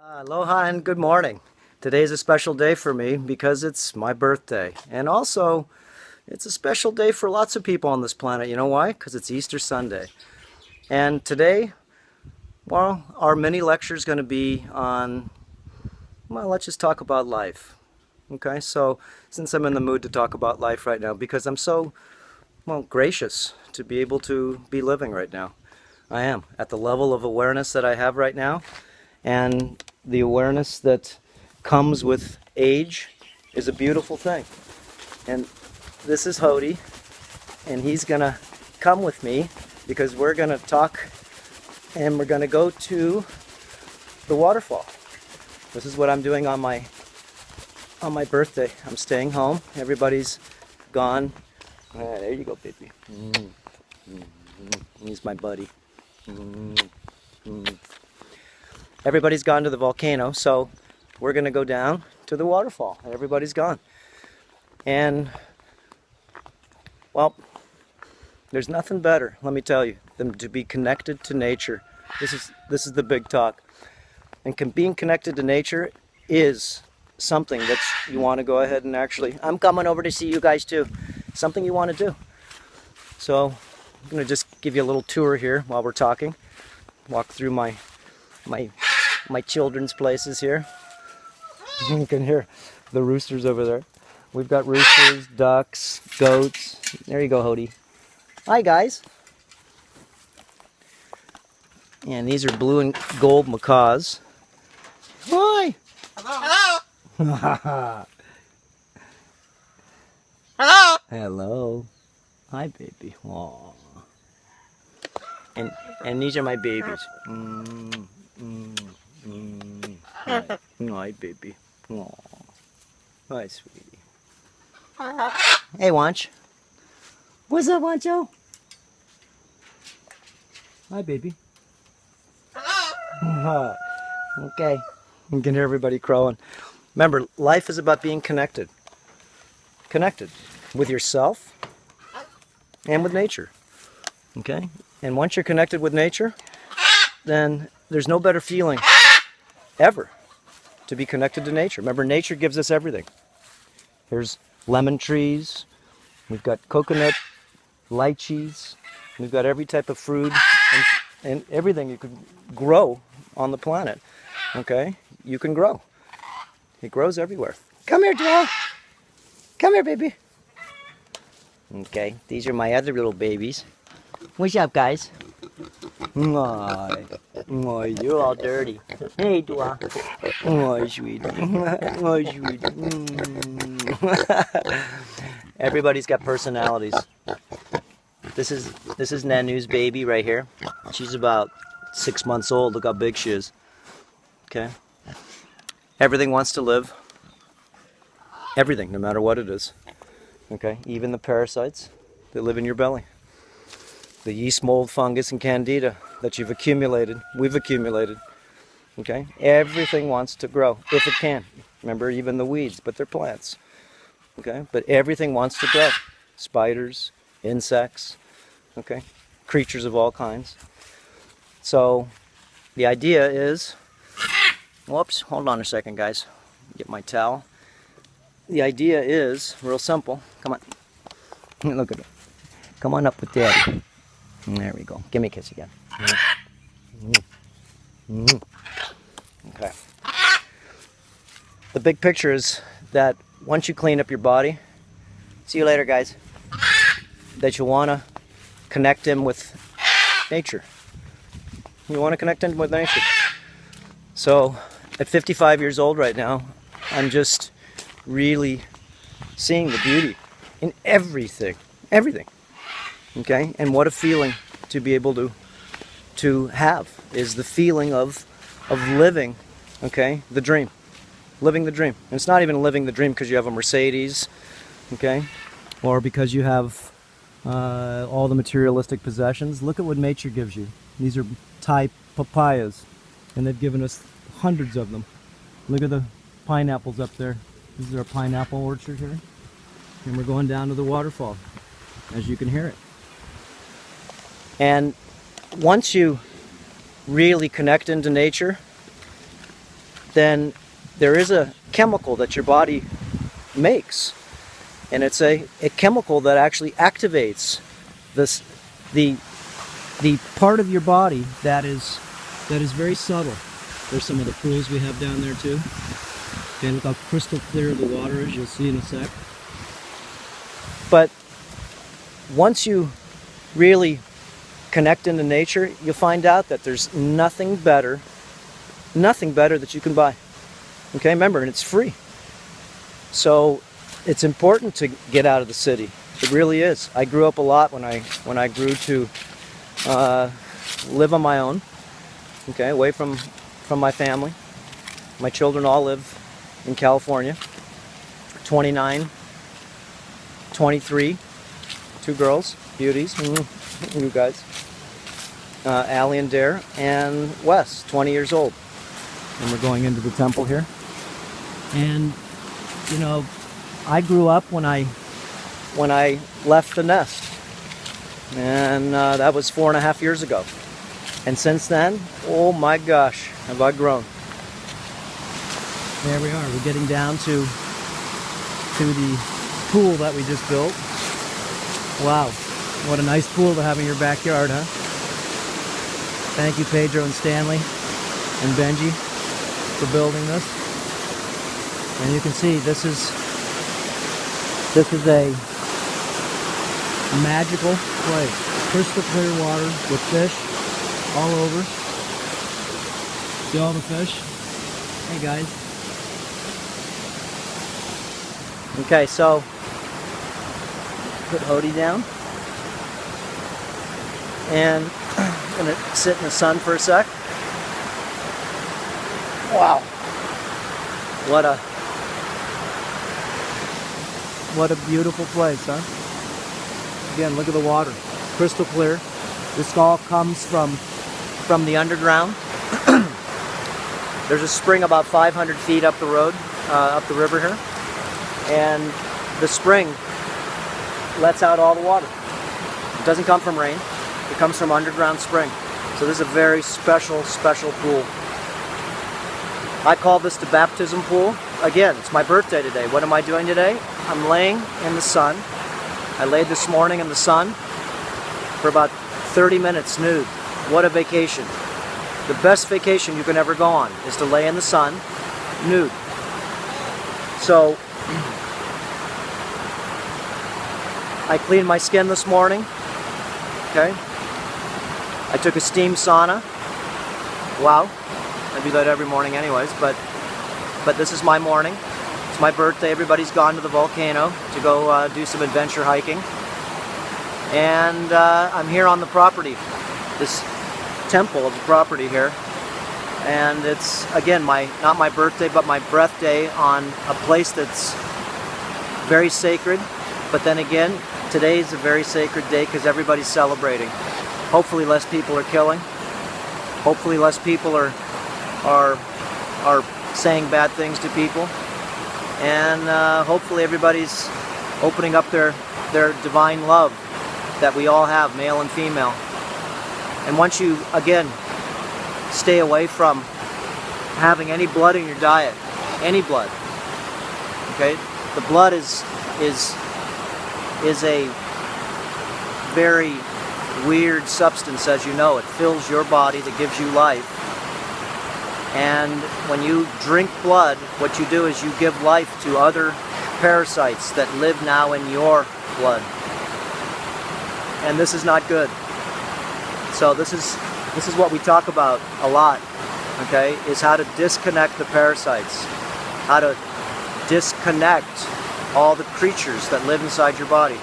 Aloha and good morning. Today's a special day for me because it's my birthday. And also, it's a special day for lots of people on this planet. You know why? Because it's Easter Sunday. And today, well, our mini lecture is going to be on, well, let's just talk about life. Okay, so since I'm in the mood to talk about life right now, because I'm so, well, gracious to be able to be living right now. I am at the level of awareness that I have right now, and the awareness that comes with age is a beautiful thing. And this is Hody, and he's gonna come with me because we're gonna talk and we're gonna go to the waterfall. This is what I'm doing on my birthday. I'm staying home. Everybody's gone. There you go, baby. He's my buddy. Everybody's gone to the volcano, so we're going to go down to the waterfall. Everybody's gone. And, well, there's nothing better, let me tell you, than to be connected to nature. This is the big talk. And being connected to nature is something that you want to go ahead and actually, I'm coming over to see you guys too, something you want to do. So I'm going to just give you a little tour here while we're talking. Walk through my children's places here. You can hear the roosters over there. We've got roosters, ducks, goats. There you go, Hody. Hi, guys. And these are blue and gold macaws. Hi. Hello. Hello. Hello. Hello. Hi, baby. Aww. And these are my babies. Hi. Hi, baby. Aww. Hi, sweetie. Hey, Wanch. What's up, Wancho? Hi, baby. Hello. Okay. You can hear everybody crowing. Remember, life is about being connected. Connected with yourself and with nature. Okay? And once you're connected with nature, then there's no better feeling ever to be connected to nature. Remember, nature gives us everything. There's lemon trees, we've got coconut, lychees, we've got every type of fruit and everything you could grow on the planet. Okay? You can grow. It grows everywhere. Come here, Joel. Come here, baby. Okay, these are my other little babies. What's up, guys? Oh, you're all dirty. Hey, Dua. Oh, sweetie. Oh, sweetie. Everybody's got personalities. This is Nanu's baby right here. She's about 6 months old. Look how big she is. Okay. Everything wants to live. Everything, no matter what it is. Okay, even the parasites that live in your belly. The yeast, mold, fungus, and candida that you've accumulated, we've accumulated. Okay, everything wants to grow if it can. Remember, even the weeds, but they're plants. Okay, but everything wants to grow. Spiders, insects, okay, creatures of all kinds. So the idea is, whoops, hold on a second, guys. Get my towel. The idea is real simple. Come on. Look at it. Come on up with Daddy. There we go. Give me a kiss again. Okay. The big picture is that once you clean up your body, see you later, guys, that you want to connect him with nature. You want to connect him with nature. So, at 55 years old right now, I'm just really seeing the beauty in everything. Everything. Okay? And what a feeling to be able to have is the feeling of living, okay, the dream. Living the dream. And it's not even living the dream because you have a Mercedes, okay, or because you have all the materialistic possessions. Look at what nature gives you. These are Thai papayas, and they've given us hundreds of them. Look at the pineapples up there. This is our pineapple orchard here. And we're going down to the waterfall, as you can hear it. And once you really connect into nature, then there is a chemical that your body makes, and it's a chemical that actually activates the part of your body that is very subtle. There's some of the pools we have down there too. Okay, look how crystal clear the water is, you'll see in a sec. But once you really connect into nature, you'll find out that there's nothing better that you can buy. Okay, remember, and it's free. So it's important to get out of the city. It really is. I grew up a lot when I grew to live on my own. Okay, away from my family. My children all live in California. 29, 23, 2 girls, beauties, you guys. Allie and Dare, and Wes, 20 years old. And we're going into the temple here. And, you know, I grew up when I left the nest. And that was 4.5 years ago. And since then, oh my gosh, have I grown. There we are. We're getting down to the pool that we just built. Wow, what a nice pool to have in your backyard, huh? Thank you, Pedro and Stanley and Benji, for building this. And you can see this is a magical place. Crystal clear water with fish all over. See all the fish? Hey guys. Okay, so put Hody down. And I'm gonna sit in the sun for a sec. Wow. What a beautiful place, huh? Again, look at the water. Crystal clear. This all comes from the underground. There's a spring about 500 feet up the road, up the river here. And the spring lets out all the water. It doesn't come from rain. It comes from underground spring. So this is a very special pool. I call this the baptism pool. Again, it's my birthday today. What am I doing today? I'm laying in the sun. I laid this morning in the sun for about 30 minutes nude. What a vacation. The best vacation you can ever go on is to lay in the sun nude. So I cleaned my skin this morning. Okay. I took a steam sauna. Wow. I do that every morning anyways, but this is my morning. It's my birthday. Everybody's gone to the volcano to go do some adventure hiking. And I'm here on the property, this temple of the property here. And it's, again, not my birthday, but my breath day on a place that's very sacred. But then again, today is a very sacred day because everybody's celebrating. Hopefully less people are killing. Hopefully less people are saying bad things to people. And hopefully everybody's opening up their divine love that we all have, male and female. And once you, again, stay away from having any blood in your diet, any blood, okay? The blood is a very weird substance, as you know. It fills your body, that gives you life. And when you drink blood, what you do is you give life to other parasites that live now in your blood. And this is not good. So this is what we talk about a lot, okay, is how to disconnect the parasites, how to disconnect all the creatures that live inside your body.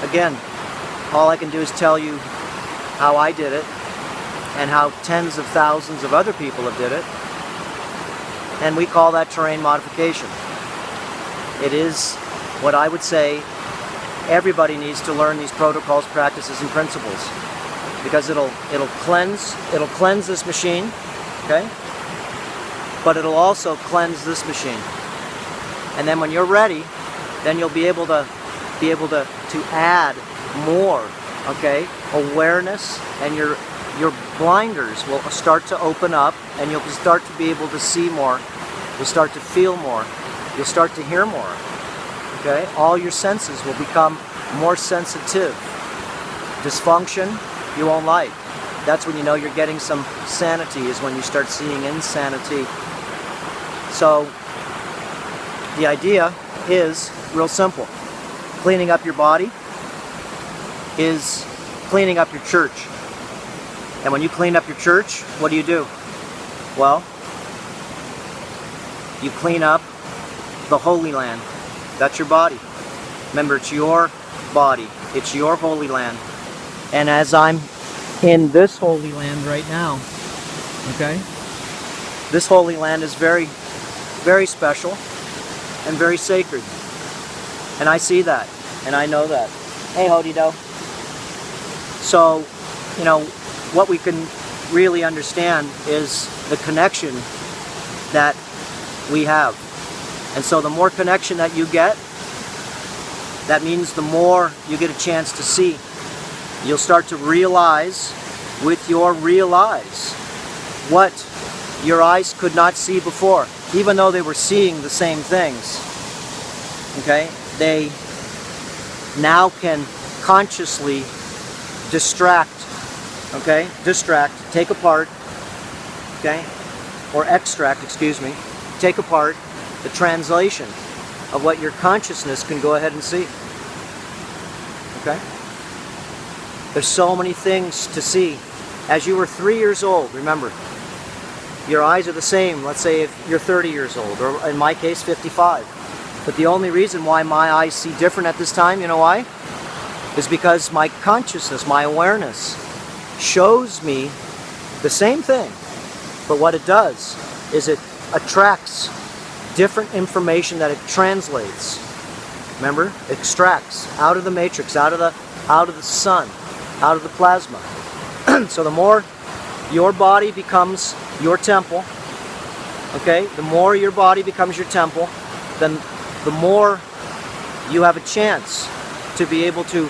Again, all I can do is tell you how I did it and how tens of thousands of other people have did it. And we call that terrain modification. It is what I would say everybody needs to learn, these protocols, practices, and principles, because it'll cleanse this machine, okay? But it'll also cleanse this machine. And then when you're ready, then you'll be able to add more, okay, awareness, and your blinders will start to open up, and you'll start to be able to see more. You'll start to feel more. You'll start to hear more. Okay? All your senses will become more sensitive. Dysfunction, you won't like. That's when you know you're getting some sanity, is when you start seeing insanity. So, the idea is real simple. Cleaning up your body is cleaning up your church. And when you clean up your church, what do? Well, you clean up the Holy Land. That's your body. Remember, it's your body. It's your Holy Land. And as I'm in this Holy Land right now, okay, this Holy Land is very, very special and very sacred. And I see that, and I know that. Hey, Hody-do. So, you know, what we can really understand is the connection that we have. And so the more connection that you get, that means the more you get a chance to see. You'll start to realize with your real eyes what your eyes could not see before, even though they were seeing the same things. Okay? They now can consciously distract, okay? Distract, take apart, okay? Or extract, excuse me. Take apart the translation of what your consciousness can go ahead and see. Okay? There's so many things to see. As you were 3 years old, remember, your eyes are the same. Let's say if you're 30 years old, or in my case, 55. But the only reason why my eyes see different at this time, you know why? Is because my consciousness, my awareness, shows me the same thing. But what it does is it attracts different information that it translates. Remember? It extracts out of the matrix, out of the sun, out of the plasma. So the more your body becomes your temple, okay? The more your body becomes your temple, then the more you have a chance to be able to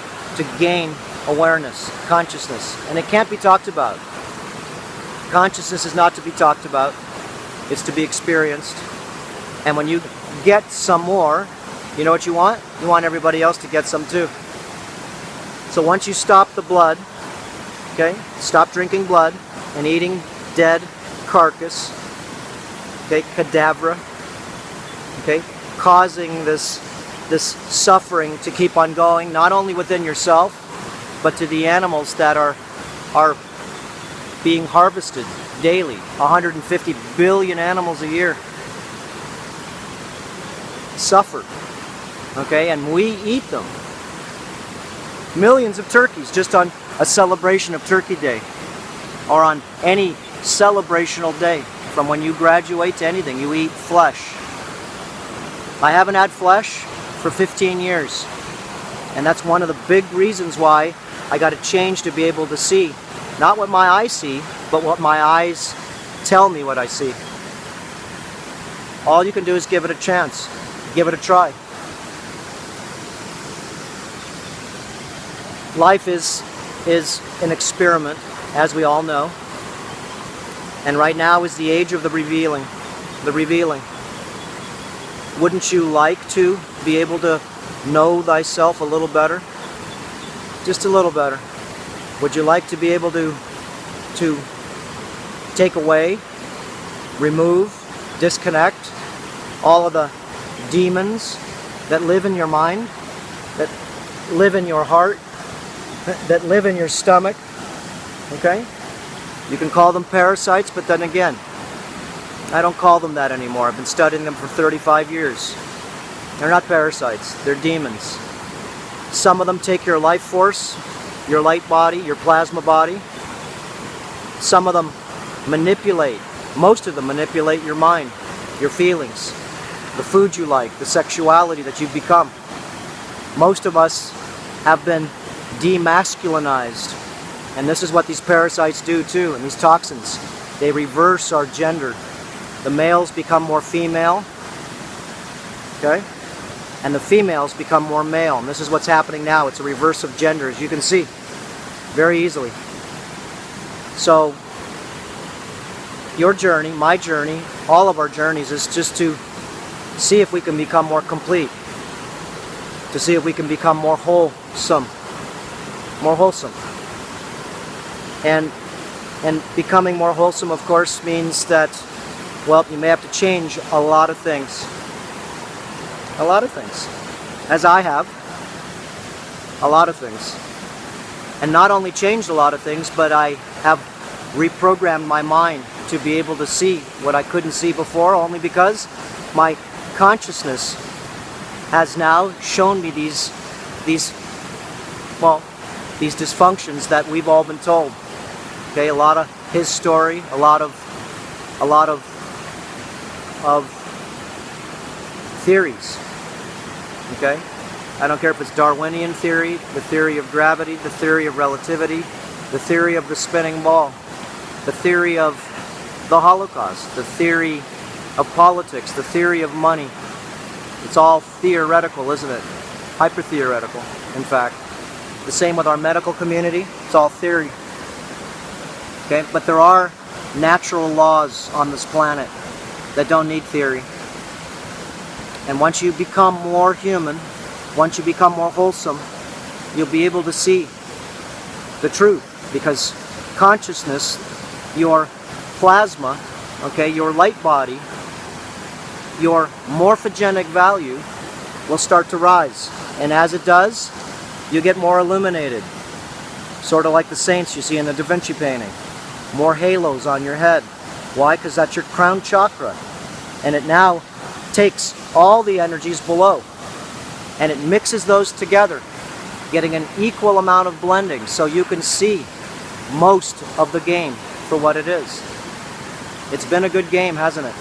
gain awareness, consciousness. And it can't be talked about. Consciousness is not to be talked about. It's to be experienced. And when you get some more, you know what you want? You want everybody else to get some too. So once you stop the blood, okay, stop drinking blood and eating dead carcass, okay, cadavra, okay, causing this suffering to keep on going, not only within yourself, but to the animals that are being harvested daily. 150 billion animals a year suffer, okay, and we eat them. Millions of turkeys just on a celebration of Turkey Day, or on any celebrational day, from when you graduate to anything, you eat flesh. I haven't had flesh for 15 years, and that's one of the big reasons why I got to change to be able to see, not what my eyes see, but what my eyes tell me what I see. All you can do is give it a chance, give it a try. Life is an experiment, as we all know, and right now is the age of the revealing. The revealing. Wouldn't you like to be able to know thyself a little better? Just a little better. Would you like to be able to take away, remove, disconnect all of the demons that live in your mind, that live in your heart, that live in your stomach? Okay? You can call them parasites, but then again, I don't call them that anymore. I've been studying them for 35 years. They're not parasites, they're demons. Some of them take your life force, your light body, your plasma body. Some of them manipulate, most of them manipulate your mind, your feelings, the food you like, the sexuality that you've become. Most of us have been demasculinized, and this is what these parasites do too, and these toxins. They reverse our gender. The males become more female, okay? And the females become more male. And this is what's happening now. It's a reverse of gender, as you can see, very easily. So your journey, my journey, all of our journeys is just to see if we can become more complete, to see if we can become more wholesome, and becoming more wholesome, of course, means that, well, you may have to change a lot of things, as I have, a lot of things, and not only changed a lot of things, but I have reprogrammed my mind to be able to see what I couldn't see before, only because my consciousness has now shown me these dysfunctions that we've all been told. Okay, a lot of his story, a lot of theories. Okay, I don't care if it's Darwinian theory, the theory of gravity, the theory of relativity, the theory of the spinning ball, the theory of the Holocaust, the theory of politics, the theory of money. It's all theoretical, isn't it? Hyper-theoretical, in fact. The same with our medical community. It's all theory. Okay, but there are natural laws on this planet that don't need theory. And once you become more human, once you become more wholesome, you'll be able to see the truth. Because consciousness, your plasma, okay, your light body, your morphogenic value will start to rise. And as it does, you get more illuminated. Sort of like the saints you see in the Da Vinci painting. More halos on your head. Why? Because that's your crown chakra. And it now takes all the energies below and it mixes those together, getting an equal amount of blending so you can see most of the game for what it is. It's been a good game, hasn't it?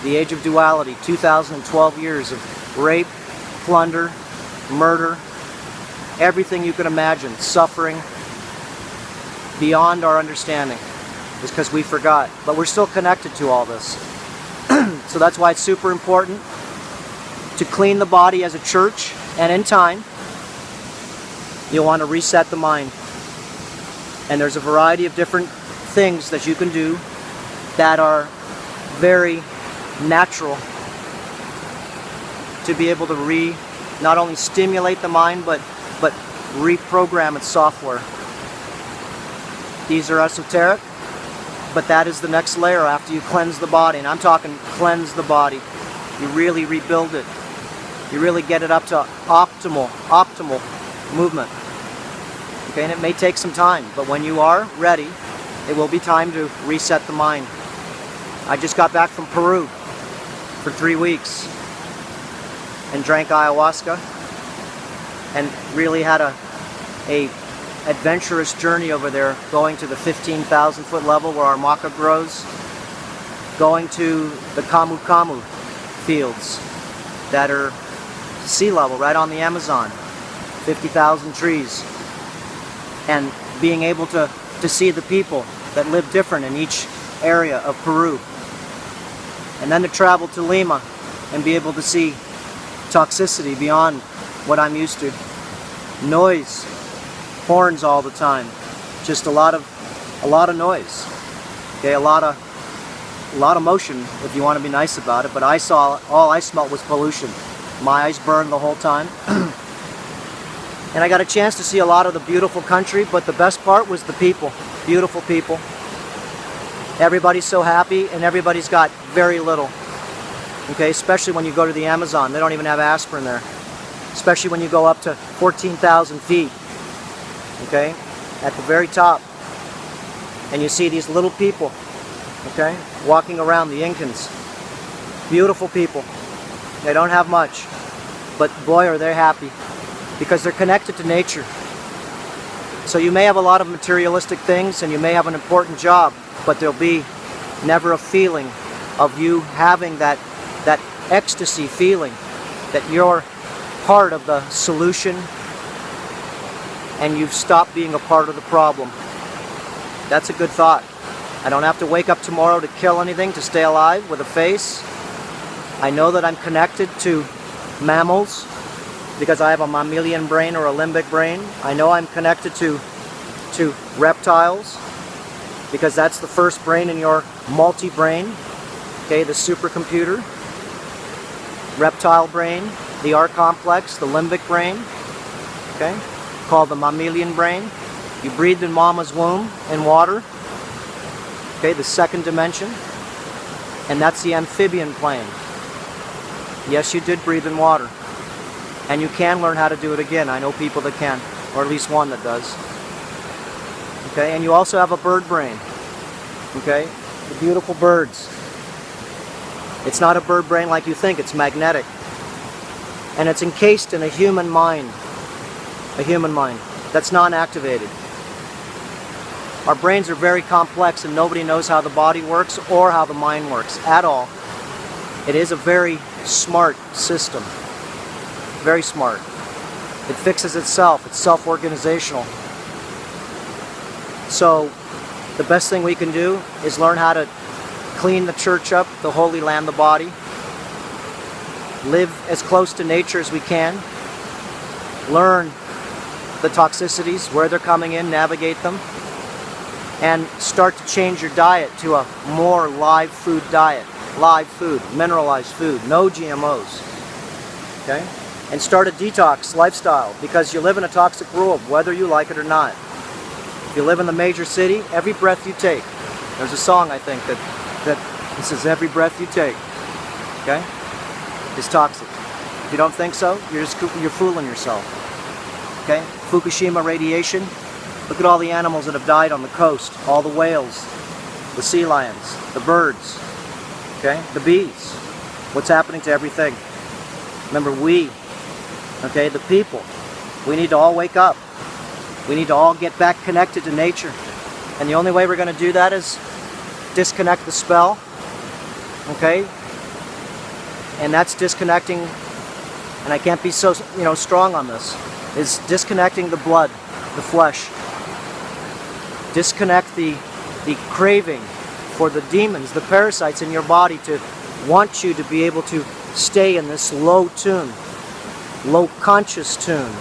The age of duality, 2012 years of rape, plunder, murder, everything you can imagine, suffering beyond our understanding. It's because we forgot. But we're still connected to all this. So that's why it's super important to clean the body as a church, and in time, you'll want to reset the mind. And there's a variety of different things that you can do that are very natural to be able to not only stimulate the mind, but reprogram its software. These are esoteric, but that is the next layer after you cleanse the body. And I'm talking cleanse the body. You really rebuild it. You really get it up to optimal movement. Okay, and it may take some time, but when you are ready, it will be time to reset the mind. I just got back from Peru for 3 weeks and drank ayahuasca and really had a adventurous journey over there, going to the 15,000 foot level where our maca grows, going to the camu camu fields that are sea level right on the Amazon, 50,000 trees, and being able to see the people that live different in each area of Peru. And then to travel to Lima and be able to see toxicity beyond what I'm used to. Noise, horns all the time, just a lot of noise. Okay, a lot of motion if you want to be nice about it, but all I smelled was pollution. My eyes burned the whole time. And I got a chance to see a lot of the beautiful country, but the best part was the people. Beautiful people. Everybody's so happy, and everybody's got very little. Okay, especially when you go to the Amazon. They don't even have aspirin there. Especially when you go up to 14,000 feet. Okay, at the very top. And you see these little people, okay, walking around, the Incans. Beautiful people. They don't have much, but boy are they happy, because they're connected to nature. So you may have a lot of materialistic things and you may have an important job, but there'll be never a feeling of you having that ecstasy feeling that you're part of the solution and you've stopped being a part of the problem. That's a good thought. I don't have to wake up tomorrow to kill anything to stay alive with a face. I know that I'm connected to mammals because I have a mammalian brain or a limbic brain. I know I'm connected to reptiles. because that's the first brain in your multi-brain, okay, the supercomputer. Reptile brain, the R complex, the limbic brain, okay, called the mammalian brain. You breathed in mama's womb in water, okay, the second dimension, and that's the amphibian plane. Yes, you did breathe in water, and you can learn how to do it again. I know people that can, or at least one that does. Okay, and you also have a bird brain, okay, the beautiful birds. It's not a bird brain like you think, it's magnetic. And it's encased in a human mind that's non-activated. Our brains are very complex and nobody knows how the body works or how the mind works at all. It is a very smart system, very smart. It fixes itself, it's self-organizational. So the best thing we can do is learn how to clean the church up, the Holy Land, the body. Live as close to nature as we can. Learn the toxicities, where they're coming in, navigate them. And start to change your diet to a more live food diet. Live food, mineralized food, no GMOs. Okay? And start a detox lifestyle, because you live in a toxic world, whether you like it or not. If you live in the major city, every breath you take, there's a song I think that says every breath you take, okay, is toxic. If you don't think so, you're fooling yourself. Okay? Fukushima radiation. Look at all the animals that have died on the coast, all the whales, the sea lions, the birds, okay, the bees. What's happening to everything? Remember, okay, the people, we need to all wake up. We need to all get back connected to nature. And the only way we're going to do that is disconnect the spell, okay? And that's disconnecting, and I can't be so, strong on this, is disconnecting the blood, the flesh. Disconnect the craving for the demons, the parasites in your body to want you to be able to stay in this low tune, low conscious tune.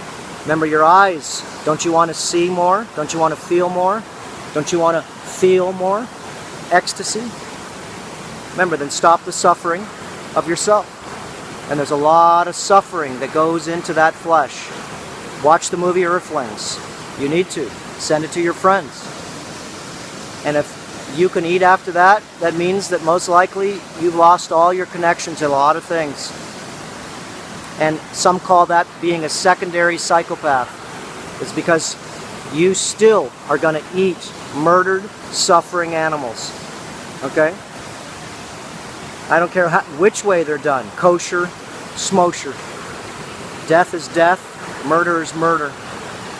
Remember your eyes. Don't you want to see more? Don't you want to feel more? Don't you want to feel more? Ecstasy? Remember, then stop the suffering of yourself. And there's a lot of suffering that goes into that flesh. Watch the movie Earth-lings. You need to. Send it to your friends. And if you can eat after that, that means that most likely you've lost all your connection to a lot of things. And some call that being a secondary psychopath. It's because you still are going to eat murdered, suffering animals. Okay? I don't care which way they're done. Kosher, smosher. Death is death. Murder is murder.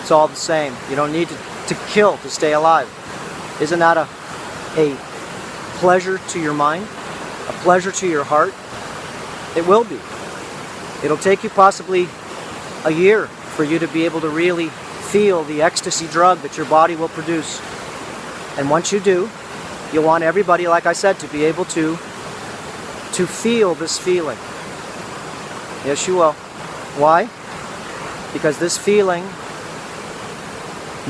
It's all the same. You don't need to kill to stay alive. Isn't that a pleasure to your mind? A pleasure to your heart? It will be. It'll take you possibly a year for you to be able to really feel the ecstasy drug that your body will produce. And once you do, you'll want everybody, like I said, to be able to feel this feeling. Yes, you will. Why? Because this feeling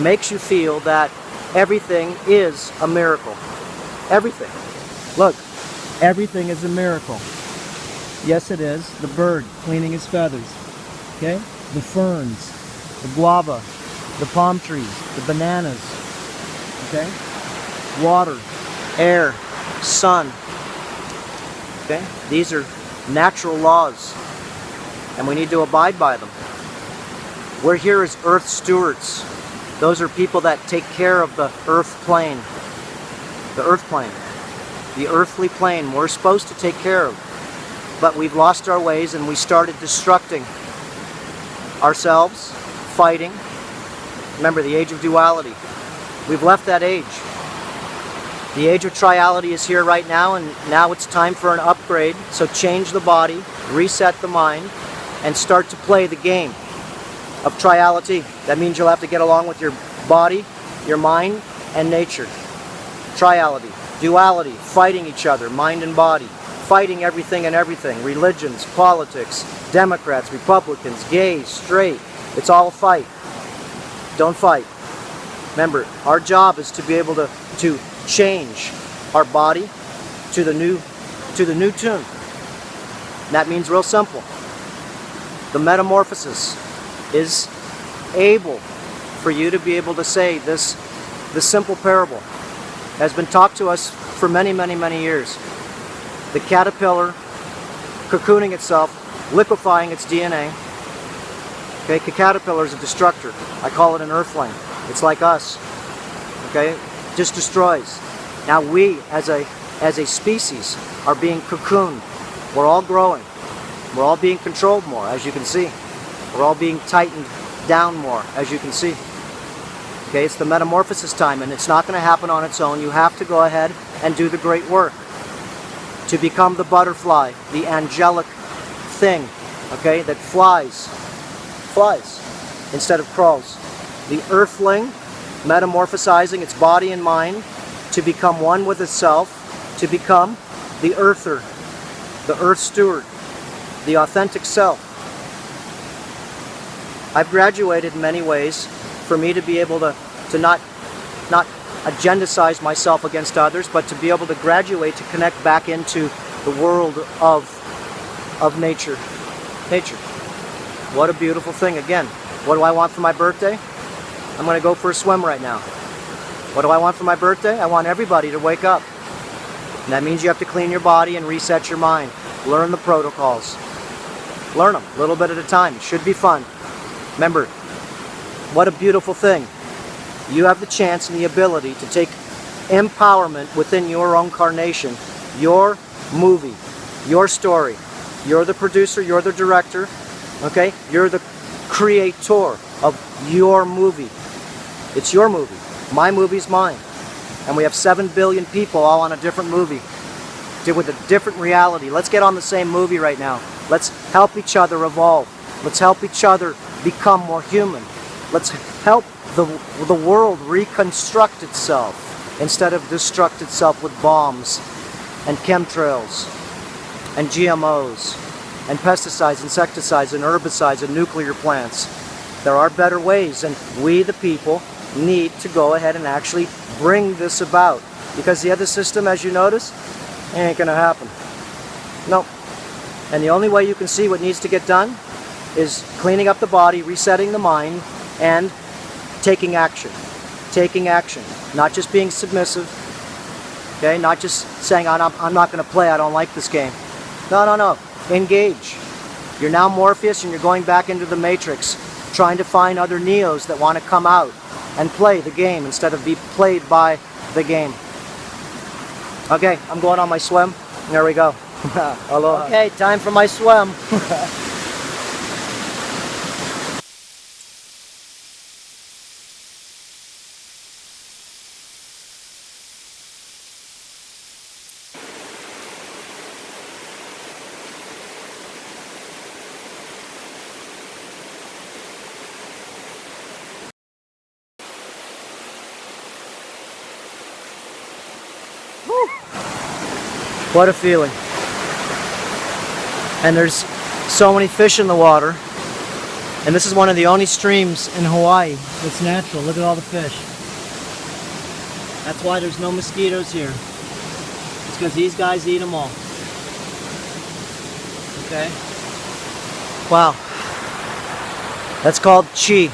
makes you feel that everything is a miracle. Everything. Look, everything is a miracle. Yes, it is. The bird cleaning his feathers. Okay? The ferns, the guava, the palm trees, the bananas. Okay? Water, air, sun. Okay? These are natural laws, and we need to abide by them. We're here as earth stewards. Those are people that take care of the earth plane. The earth plane. The earthly plane we're supposed to take care of. But we've lost our ways and we started destructing ourselves, fighting. Remember, the age of duality. We've left that age. The age of triality is here right now, and now it's time for an upgrade. So change the body, reset the mind, and start to play the game of triality. That means you'll have to get along with your body, your mind, and nature. Triality, duality, fighting each other, mind and body, fighting everything and everything, religions, politics, Democrats, Republicans, gays, straight. It's all a fight. Don't fight. Remember, our job is to be able to change our body to the new tune. That means real simple. The metamorphosis is able for you to be able to say this simple parable has been taught to us for many, many, many years. The caterpillar cocooning itself, liquefying its DNA. Okay, the caterpillar is a destructor. I call it an Earth-ling. It's like us. Okay, just destroys. Now we, as a species, are being cocooned. We're all growing. We're all being controlled more, as you can see. We're all being tightened down more, as you can see. Okay, it's the metamorphosis time, and it's not going to happen on its own. You have to go ahead and do the great work to become the butterfly, the angelic thing, okay, that flies instead of crawls. The Earth-ling, metamorphosizing its body and mind to become one with itself, to become the earther, the earth steward, the authentic self. I've graduated in many ways for me to be able to not agendicize myself against others, but to be able to graduate, to connect back into the world of nature. What a beautiful thing. Again, what do I want for my birthday? I'm going to go for a swim right now. What do I want for my birthday? I want everybody to wake up. And that means you have to clean your body and reset your mind. Learn the protocols. Learn them a little bit at a time. It should be fun. Remember, what a beautiful thing. You have the chance and the ability to take empowerment within your own incarnation, your movie, your story. You're the producer, you're the director, okay? You're the creator of your movie. It's your movie. My movie's mine. And we have 7 billion people all on a different movie, with a different reality. Let's get on the same movie right now. Let's help each other evolve. Let's help each other become more human. Let's help the world reconstruct itself instead of destruct itself with bombs and chemtrails and GMOs and pesticides, insecticides, and herbicides and nuclear plants. There are better ways, and we, the people, need to go ahead and actually bring this about. Because the other system, as you notice, ain't gonna happen. Nope. And the only way you can see what needs to get done is cleaning up the body, resetting the mind, and taking action. Taking action. Not just being submissive. Okay? Not just saying, I'm not going to play, I don't like this game. No. Engage. You're now Morpheus and you're going back into the Matrix, trying to find other Neos that want to come out and play the game instead of be played by the game. Okay, I'm going on my swim. There we go. Aloha. Okay, time for my swim. What a feeling. And there's so many fish in the water. And this is one of the only streams in Hawaii that's natural. Look at all the fish. That's why there's no mosquitoes here. It's because these guys eat them all. Okay? Wow. That's called chi.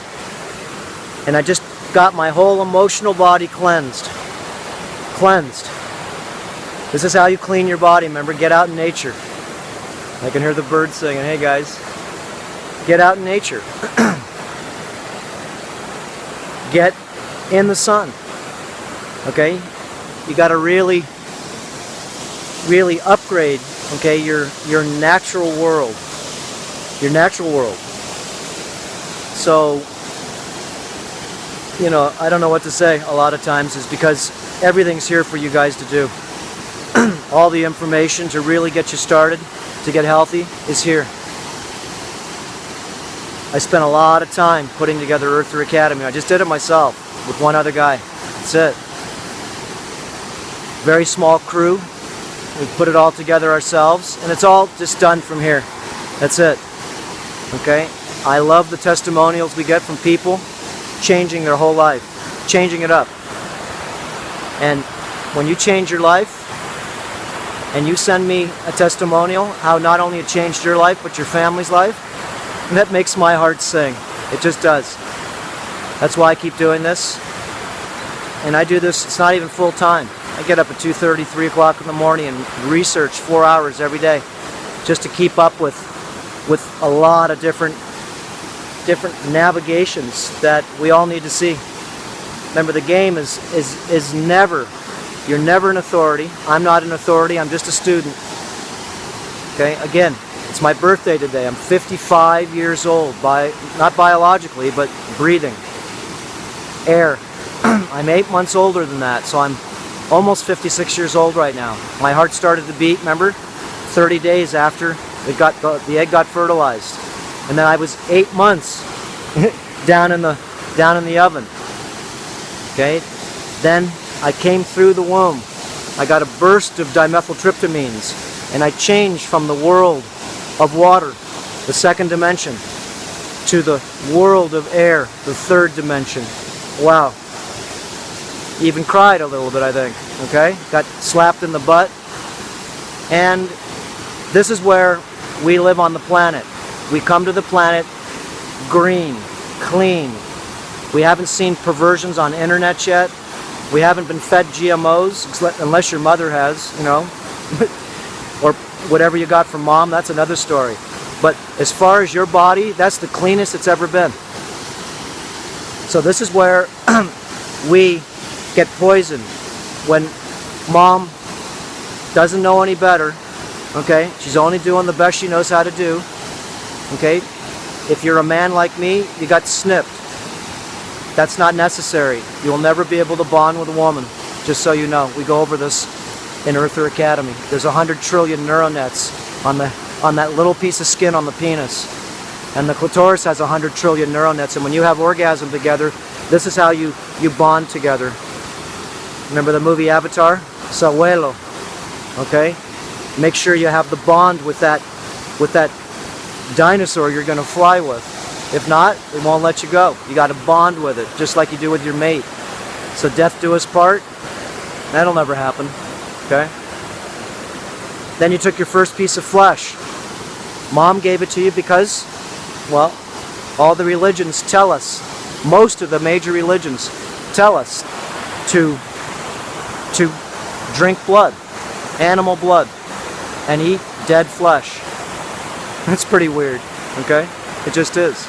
And I just got my whole emotional body cleansed. Cleansed. This is how you clean your body, remember? Get out in nature. I can hear the birds singing, hey guys. Get out in nature. Get in the sun. Okay? You gotta really upgrade, okay, your natural world. Your natural world. So, you know, I don't know what to say a lot of times, is because everything's here for you guys to do. All the information to really get you started, to get healthy, is here. I spent a lot of time putting together Earther Academy. I just did it myself with one other guy. That's it. Very small crew. We put it all together ourselves, and it's all just done from here. That's it. Okay? I love the testimonials we get from people changing their whole life, changing it up. And when you change your life and you send me a testimonial how not only it changed your life but your family's life, that makes my heart sing. It just does. That's why I keep doing this. And I do this, it's not even full time. I get up at 2:30, 3 o'clock in the morning and research 4 hours every day just to keep up with a lot of different navigations that we all need to see. Remember, the game is never, you're never an authority. I'm not an authority, I'm just a student. Okay, again, it's my birthday today. I'm 55 years old, not biologically, but breathing. Air. I'm 8 months older than that, so I'm almost 56 years old right now. My heart started to beat, remember? 30 days after the egg got fertilized. And then I was 8 months down in the oven. Okay? Then I came through the womb. I got a burst of dimethyltryptamines, and I changed from the world of water, the second dimension, to the world of air, the third dimension. Wow. Even cried a little bit, I think. Okay? Got slapped in the butt. And this is where we live on the planet. We come to the planet green, clean. We haven't seen perversions on internet yet. We haven't been fed GMOs, unless your mother has, you know. Or whatever you got from mom, that's another story. But as far as your body, that's the cleanest it's ever been. So this is where we get poisoned when mom doesn't know any better. Okay, she's only doing the best she knows how to do. Okay, if you're a man like me, you got snipped. That's not necessary. You'll never be able to bond with a woman, just so you know. We go over this in Earth-ling Academy. There's 100 trillion neural nets on that little piece of skin on the penis. And the clitoris has 100 trillion neural nets, and when you have orgasm together, this is how you bond together. Remember the movie Avatar? Sahuelo. Okay? Make sure you have the bond with that dinosaur you're going to fly with. If not, it won't let you go. You got to bond with it, just like you do with your mate. So death do us part, that'll never happen. Okay? Then you took your first piece of flesh. Mom gave it to you because, well, all the religions tell us, most of the major religions tell us to drink blood, animal blood, and eat dead flesh. That's pretty weird, okay? It just is.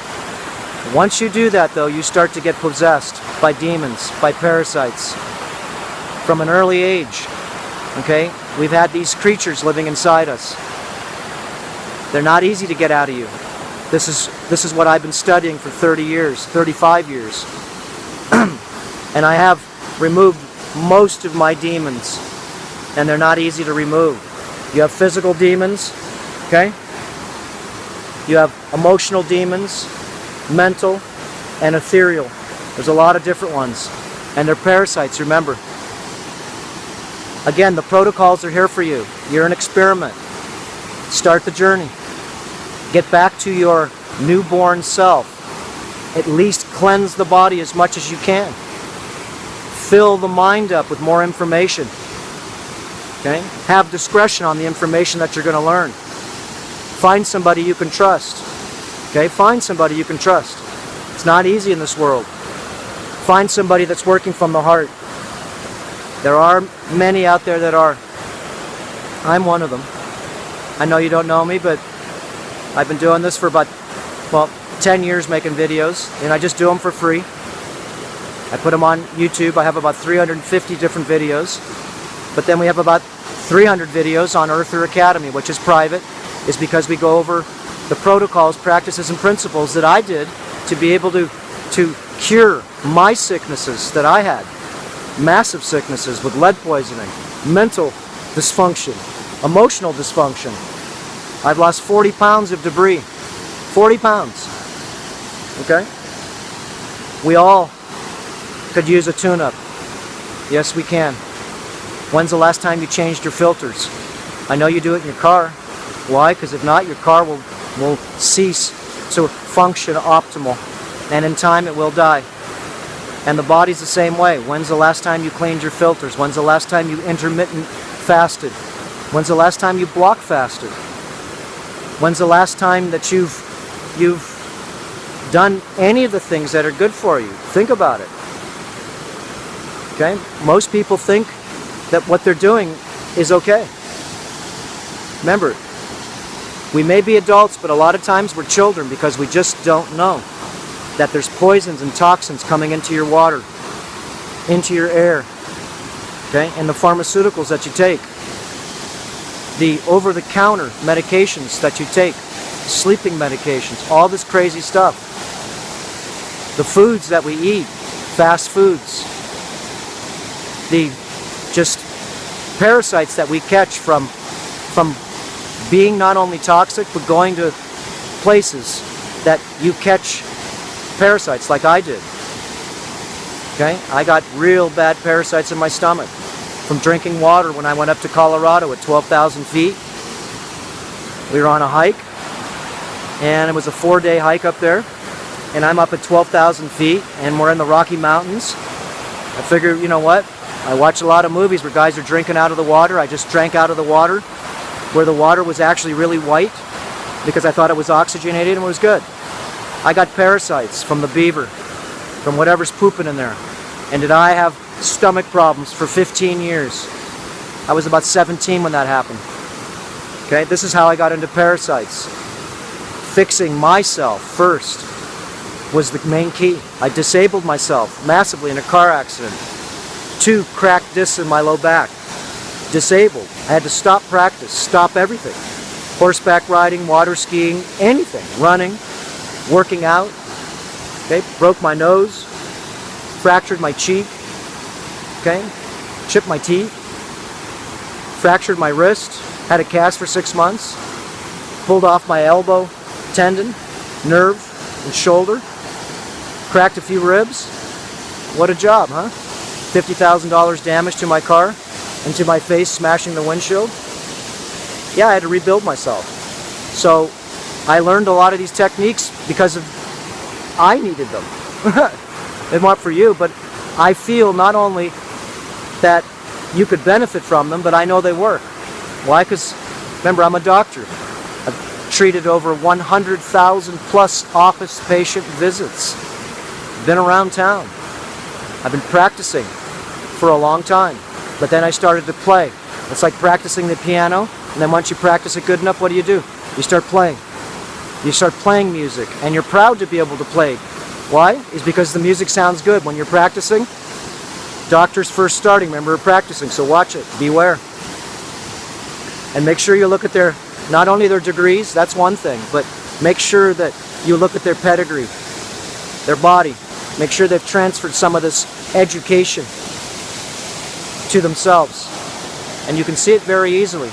Once you do that, though, you start to get possessed by demons, by parasites, from an early age, okay? We've had these creatures living inside us. They're not easy to get out of you. This is what I've been studying for 30 years, 35 years. And I have removed most of my demons, and they're not easy to remove. You have physical demons, okay? You have emotional demons, mental, and ethereal. There's a lot of different ones. And they're parasites, remember. Again, the protocols are here for you. You're an experiment. Start the journey. Get back to your newborn self. At least cleanse the body as much as you can. Fill the mind up with more information. Okay? Have discretion on the information that you're going to learn. Find somebody you can trust. Okay? Find somebody you can trust. It's not easy in this world. Find somebody that's working from the heart. There are many out there that are. I'm one of them. I know you don't know me, but I've been doing this for about, 10 years making videos, and I just do them for free. I put them on YouTube. I have about 350 different videos. But then we have about 300 videos on Earth-ling Academy, which is private. Is because we go over the protocols, practices, and principles that I did to be able to cure my sicknesses that I had. Massive sicknesses with lead poisoning, mental dysfunction, emotional dysfunction. I've lost 40 pounds of debris. 40 pounds. Okay? We all could use a tune-up. Yes, we can. When's the last time you changed your filters? I know you do it in your car. Why? Because if not, your car will cease to function optimal. And in time, it will die. And the body's the same way. When's the last time you cleaned your filters? When's the last time you intermittent fasted? When's the last time you block fasted? When's the last time that you've done any of the things that are good for you? Think about it. Okay? Most people think that what they're doing is okay. Remember, we may be adults, but a lot of times we're children because we just don't know that there's poisons and toxins coming into your water, into your air, okay? And the pharmaceuticals that you take, the over-the-counter medications that you take, sleeping medications, all this crazy stuff. The foods that we eat, fast foods, the just parasites that we catch from being not only toxic, but going to places that you catch parasites like I did. Okay? I got real bad parasites in my stomach from drinking water when I went up to Colorado at 12,000 feet. We were on a hike, and it was a 4-day hike up there, and I'm up at 12,000 feet, and we're in the Rocky Mountains. I figured, you know what? I watch a lot of movies where guys are drinking out of the water. I just drank out of the water, where the water was actually really white, because I thought it was oxygenated and it was good. I got parasites from the beaver, from whatever's pooping in there. And did I have stomach problems for 15 years? I was about 17 when that happened. Okay, this is how I got into parasites. Fixing myself first was the main key. I disabled myself massively in a car accident. 2 cracked discs in my low back. Disabled. I had to stop practice, stop everything. Horseback riding, water skiing, anything. Running, working out. Okay, broke my nose, fractured my cheek, okay, chipped my teeth, fractured my wrist, had a cast for 6 months, pulled off my elbow tendon, nerve, and shoulder, cracked a few ribs. What a job, huh? $50,000 damage to my car and to my face, smashing the windshield. Yeah, I had to rebuild myself. So I learned a lot of these techniques because I needed them. They weren't for you, but I feel not only that you could benefit from them, but I know they work. Why? Because remember, I'm a doctor. I've treated over 100,000 plus office patient visits. Been around town. I've been practicing for a long time, but then I started to play. It's like practicing the piano, and then once you practice it good enough, what do? You start playing. You start playing music, and you're proud to be able to play. Why? Is because the music sounds good. When you're practicing, doctors first starting, remember, practicing, so watch it, beware. And make sure you look at not only their degrees, that's one thing, but make sure that you look at their pedigree, their body. Make sure they've transferred some of this education to themselves. And you can see it very easily.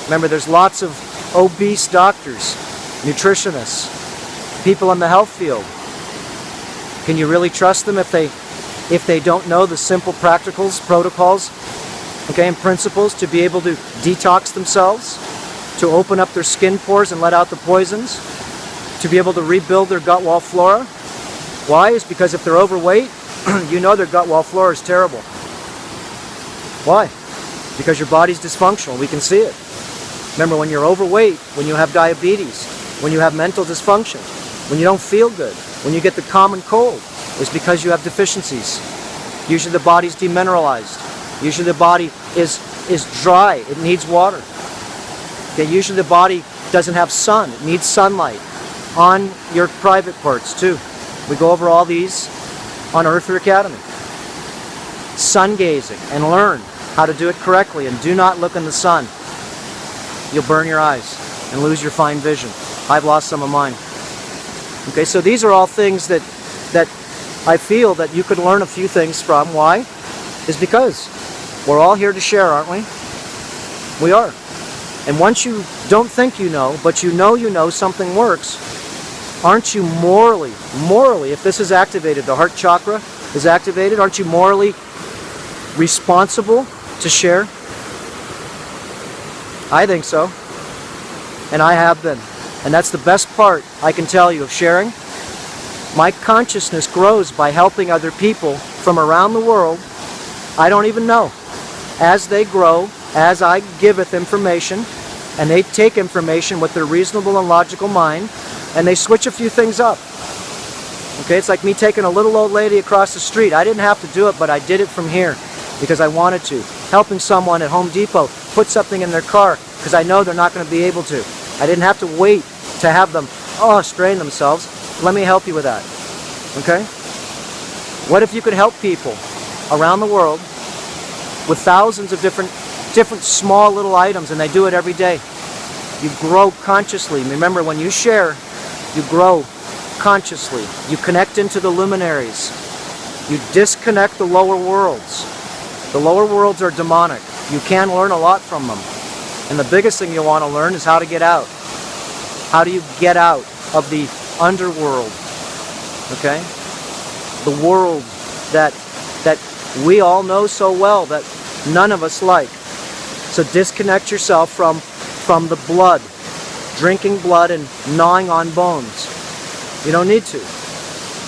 Remember, there's lots of obese doctors, nutritionists, people in the health field. Can you really trust them if they don't know the simple practicals, protocols, okay, and principles to be able to detox themselves, to open up their skin pores and let out the poisons, to be able to rebuild their gut wall flora? Why? Is because if they're overweight, you know their gut wall flora is terrible. Why? Because your body's dysfunctional. We can see it. Remember, when you're overweight, when you have diabetes, when you have mental dysfunction, when you don't feel good, when you get the common cold, it's because you have deficiencies. Usually the body's demineralized. Usually the body is dry. It needs water. Okay, usually the body doesn't have sun. It needs sunlight on your private parts too. We go over all these on Earth-ling Academy. Sun gazing, and learn how to do it correctly, and do not look in the sun. You'll burn your eyes and lose your fine vision. I've lost some of mine. Okay, so these are all things that I feel that you could learn a few things from. Why? Is because we're all here to share, aren't we? We are. And once you don't think you know, but you know something works, aren't you morally, if this is activated, the heart chakra is activated, aren't you morally responsible to share? I think so. And I have been. And that's the best part I can tell you of sharing. My consciousness grows by helping other people from around the world, I don't even know. As they grow, as I giveth information, and they take information with their reasonable and logical mind, and they switch a few things up. Okay, it's like me taking a little old lady across the street. I didn't have to do it, but I did it from here because I wanted to. Helping someone at Home Depot put something in their car because I know they're not going to be able to. I didn't have to wait to have them, strain themselves. Let me help you with that. Okay? What if you could help people around the world with thousands of different small little items, and they do it every day? You grow consciously. Remember, when you share, you grow consciously. You connect into the luminaries. You disconnect the lower worlds. The lower worlds are demonic. You can learn a lot from them. And the biggest thing you want to learn is how to get out. How do you get out of the underworld? Okay? The world that we all know so well that none of us like. So disconnect yourself from the blood, drinking blood and gnawing on bones. You don't need to.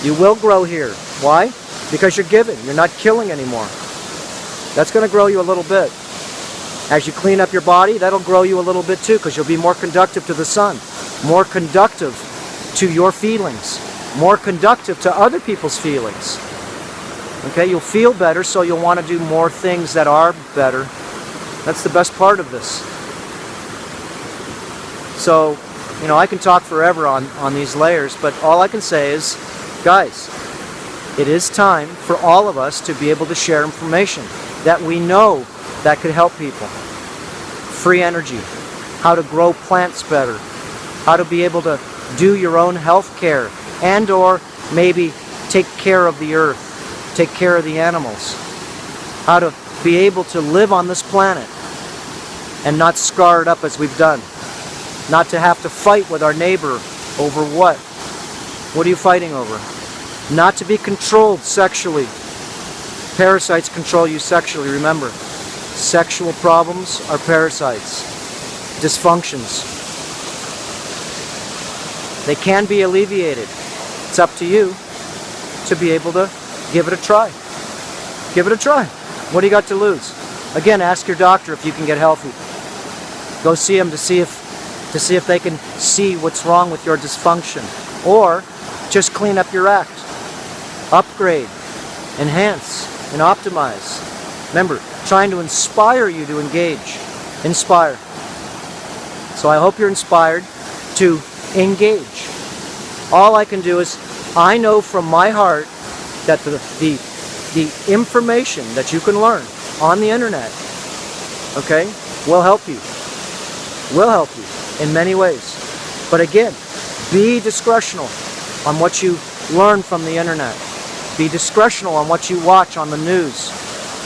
You will grow here. Why? Because you're giving. You're not killing anymore. That's going to grow you a little bit. As you clean up your body, that'll grow you a little bit too, because you'll be more conductive to the sun, more conductive to your feelings, more conductive to other people's feelings. Okay, you'll feel better, so you'll want to do more things that are better. That's the best part of this. So, you know, I can talk forever on these layers, but all I can say is, guys, it is time for all of us to be able to share information that we know that could help people. Free energy, how to grow plants better, how to be able to do your own health care, and or maybe take care of the earth, take care of the animals, how to be able to live on this planet and not scar it up as we've done, not to have to fight with our neighbor over what? What are you fighting over? Not to be controlled sexually. Parasites control you sexually, remember. Sexual problems are parasites, dysfunctions. They can be alleviated. It's up to you to be able to give it a try. Give it a try. What do you got to lose? Again, ask your doctor if you can get healthy. Go see them to see if they can see what's wrong with your dysfunction. Or just clean up your act. Upgrade, enhance, and optimize. Remember, trying to inspire you to engage. Inspire. So I hope you're inspired to engage. All I can do is, I know from my heart that the information that you can learn on the internet, okay, will help you. Will help you in many ways. But again, be discretional on what you learn from the internet. Be discretional on what you watch on the news.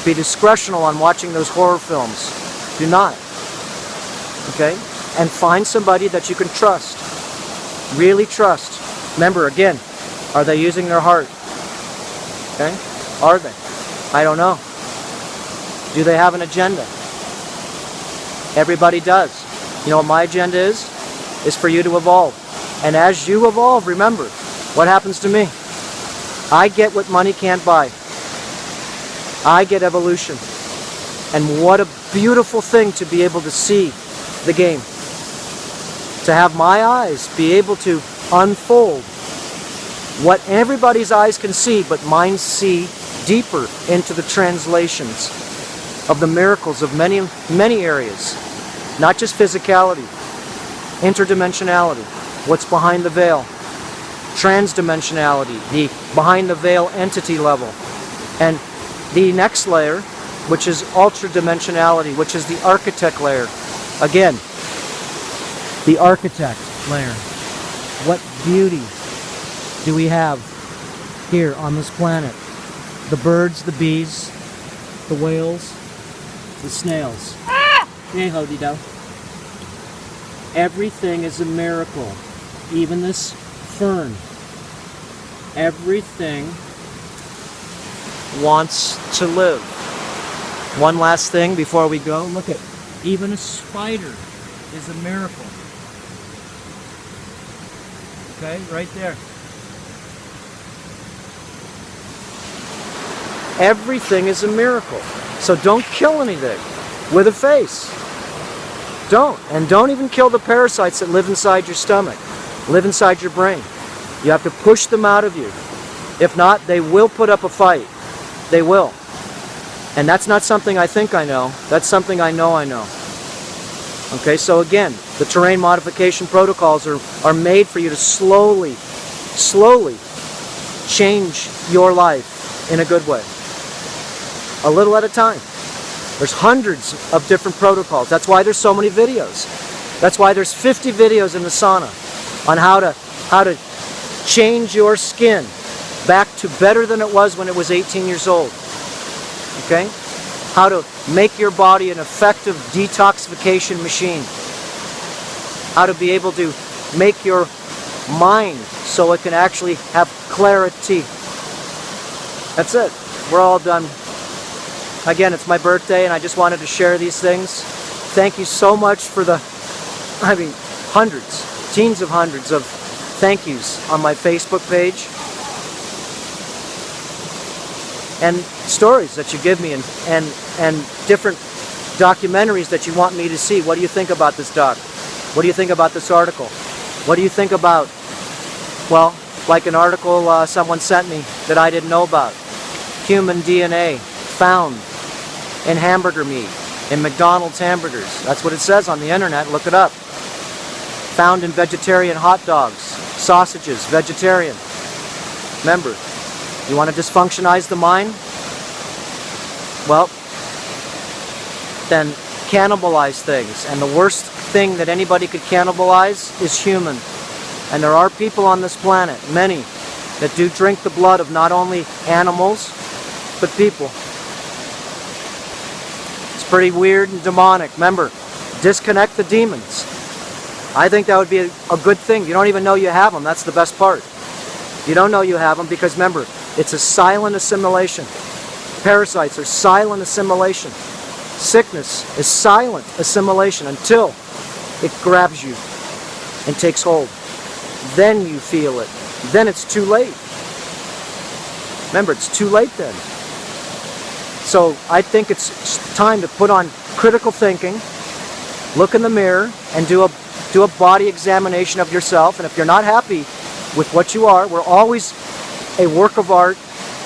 Be discretional on watching those horror films. Do not. Okay? And find somebody that you can trust. Really trust. Remember, again, are they using their heart? Okay? Are they? I don't know. Do they have an agenda? Everybody does. You know what my agenda is? Is for you to evolve. And as you evolve, remember, what happens to me? I get what money can't buy. I get evolution. And what a beautiful thing to be able to see the game. To have my eyes be able to unfold what everybody's eyes can see, but mine see deeper into the translations of the miracles of many, many areas. Not just physicality, interdimensionality, what's behind the veil, transdimensionality, the behind the veil entity level, and the next layer, which is ultra-dimensionality, which is the architect layer. Again, the architect layer. What beauty do we have here on this planet? The birds, the bees, the whales, the snails. Hey, Hodido. Everything is a miracle. Even this fern. Everything wants to live. One last thing before we go. Look at, even a spider is a miracle. Okay, right there. Everything is a miracle. So don't kill anything with a face. Don't. And don't even kill the parasites that live inside your stomach, live inside your brain. You have to push them out of you. If not, they will put up a fight. They will. And that's not something I think I know. That's something I know I know. Okay, so again, the terrain modification protocols are made for you to slowly change your life in a good way. A little at a time. There's hundreds of different protocols. That's why there's so many videos. That's why there's 50 videos in the sauna on how to change your skin back to better than it was when it was 18 years old. Okay? How to make your body an effective detoxification machine. How to be able to make your mind so it can actually have clarity. That's it. We're all done. Again, it's my birthday and I just wanted to share these things. Thank you so much for the, hundreds, teens of hundreds of thank yous on my Facebook page. And stories that you give me and different documentaries that you want me to see. What do you think about this doc? What do you think about this article? What do you think about, well, like an article someone sent me that I didn't know about. Human DNA found in hamburger meat, in McDonald's hamburgers. That's what it says on the internet. Look it up. Found in vegetarian hot dogs, sausages, vegetarian. Remember, you want to dysfunctionize the mind? Well, then cannibalize things. And the worst thing that anybody could cannibalize is human. And there are people on this planet, many, that do drink the blood of not only animals, but people. It's pretty weird and demonic. Remember, disconnect the demons. I think that would be a good thing. You don't even know you have them. That's the best part. You don't know you have them because, remember, it's a silent assimilation. Parasites are silent assimilation. Sickness is silent assimilation until it grabs you and takes hold. Then you feel it. Then it's too late. Remember, it's too late then. So I think it's time to put on critical thinking, look in the mirror, and do a body examination of yourself. And if you're not happy with what you are, we're always a work of art,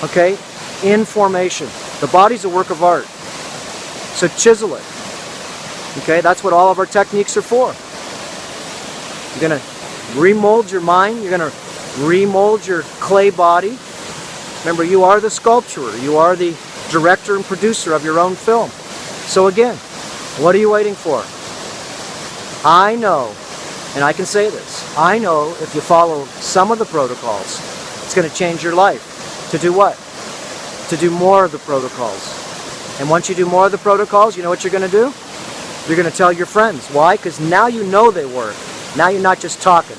okay, in formation. The body's a work of art. So chisel it. Okay, that's what all of our techniques are for. You're going to remold your mind. You're going to remold your clay body. Remember, you are the sculptor. You are the director and producer of your own film. So again, what are you waiting for? I know, and I can say this, I know if you follow some of the protocols, it's going to change your life. To do what? To do more of the protocols. And once you do more of the protocols, you know what you're going to do? You're going to tell your friends. Why? Because now you know they work. Now you're not just talking.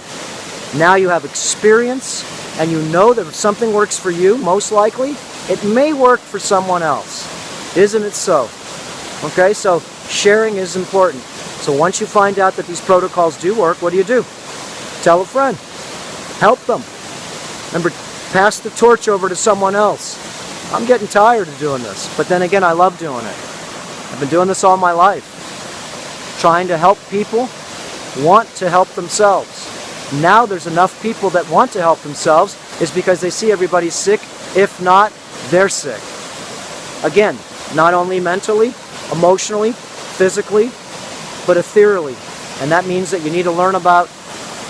Now you have experience, and you know that if something works for you, most likely, it may work for someone else. Isn't it so? Okay, so sharing is important. So once you find out that these protocols do work, what do? Tell a friend. Help them. Remember, pass the torch over to someone else. I'm getting tired of doing this, but then again, I love doing it. I've been doing this all my life. Trying to help people want to help themselves. Now there's enough people that want to help themselves is because they see everybody sick. If not, they're sick. Again, not only mentally, emotionally, physically, but ethereally. And that means that you need to learn about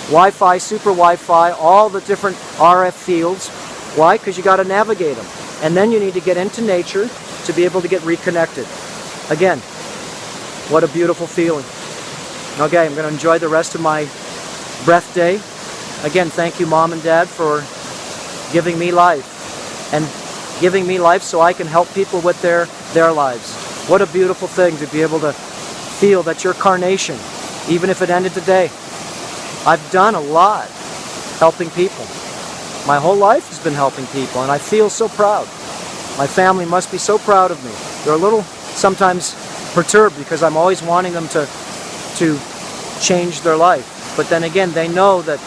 Wi-Fi, super Wi-Fi, all the different RF fields. Why? Because you got to navigate them. And then you need to get into nature to be able to get reconnected. Again, what a beautiful feeling. Okay, I'm going to enjoy the rest of my breath day. Again, thank you, Mom and Dad, for giving me life. And giving me life so I can help people with their lives. What a beautiful thing to be able to feel that your carnation, even if it ended today. I've done a lot helping people. My whole life has been helping people, and I feel so proud. My family must be so proud of me. They're a little sometimes perturbed because I'm always wanting them to change their life. But then again, they know that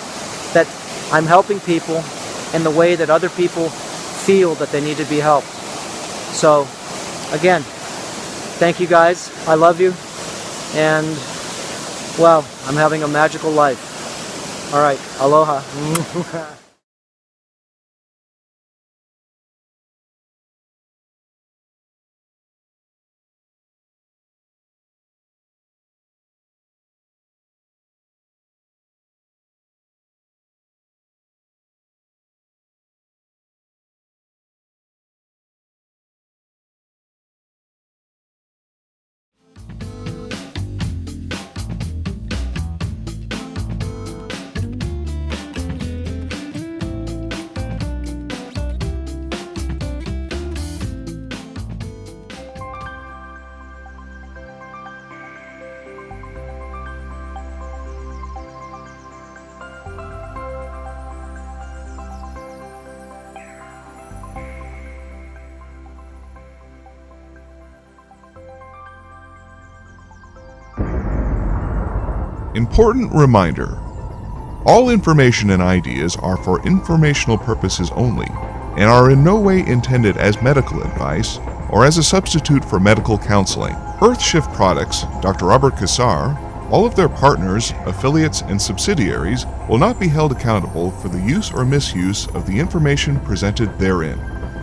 I'm helping people in the way that other people feel that they need to be helped. So, again, thank you guys. I love you. And, well, I'm having a magical life. All right, aloha. Important reminder: all information and ideas are for informational purposes only and are in no way intended as medical advice or as a substitute for medical counseling. Earthshift Products, Dr. Robert Cassar, all of their partners, affiliates, and subsidiaries will not be held accountable for the use or misuse of the information presented therein.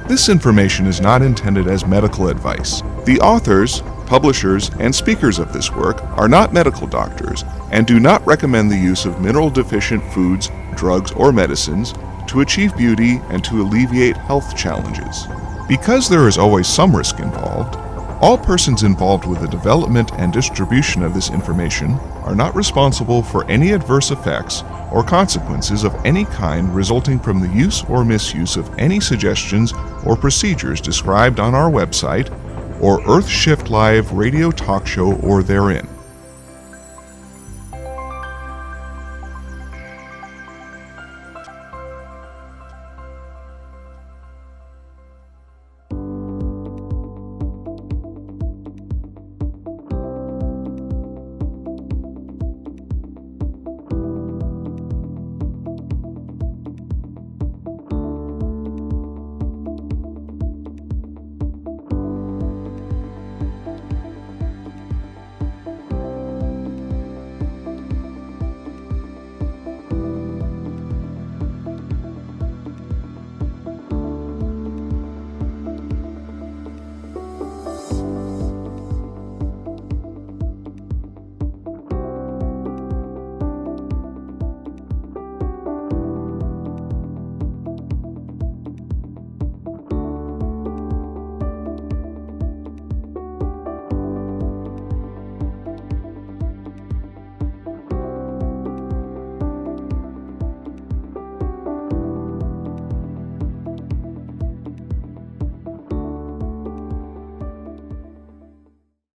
This information is not intended as medical advice. The authors, publishers, and speakers of this work are not medical doctors and do not recommend the use of mineral-deficient foods, drugs, or medicines to achieve beauty and to alleviate health challenges. Because there is always some risk involved, all persons involved with the development and distribution of this information are not responsible for any adverse effects or consequences of any kind resulting from the use or misuse of any suggestions or procedures described on our website or Earthshift Live radio talk show or therein.